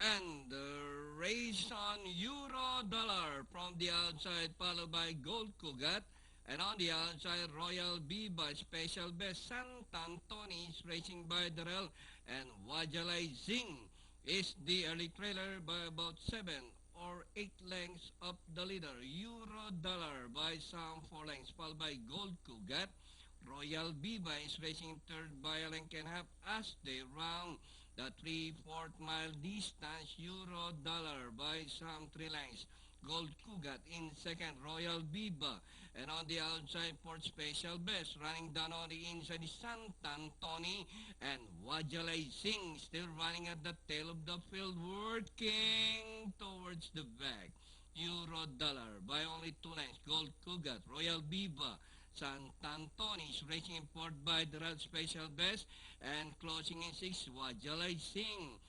And race on Euro Dollar from the outside, followed by Gold Cugat. And on the outside, Royal Biba, Special Best, Sant Antoni is racing by Darrell. And Wajalay Zing is the early trailer by about 7 or 8 lengths up the leader. Euro Dollar by some 4 lengths, followed by Gold Cugat. Royal Biba is racing third by a length and a half as they round the 3/4 mile distance. Euro Dollar by some 3 lengths. Gold Cugat in second, Royal Biba. And on the outside, Port Special Best. Running down on the inside is Sant Antoni. And Wajalay Singh still running at the tail of the field, working towards the back. Euro Dollar by only 2 lengths. Gold Cugat, Royal Biba. Sant Antoni is racing in fourth by the Red Special Best. And closing in sixth, Wajalay Singh.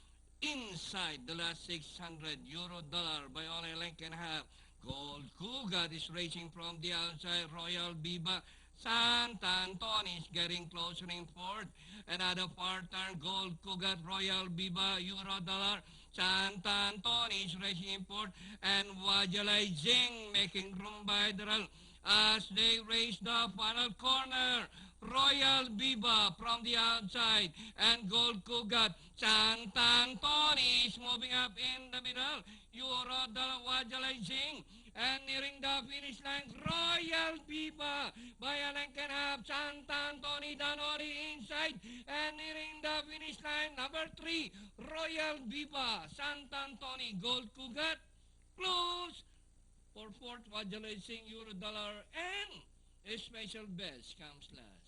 Inside the last 600 euro dollar by only a length and a half. Gold Cugat is racing from the outside. Royal Biba. Sant Antoni is getting closer in fourth. Another far turn. Gold Cugat, Royal Biba, Euro Dollar. Sant Antoni is racing in fourth. And Wajalay Zing making room by the rail as they race the final corner. Royal Biba from the outside and Gold Cugat. Sant Antoni is moving up in the middle. Euro Dollar Wajalay Zing. And nearing the finish line, Royal Biba by a length and a half. Sant Antoni Danori inside. And nearing the finish line, number 3, Royal Biba, Sant Antoni, Gold Cugat. Close for fourth, Wajalay Singh, Euro Dollar, and a special best comes last.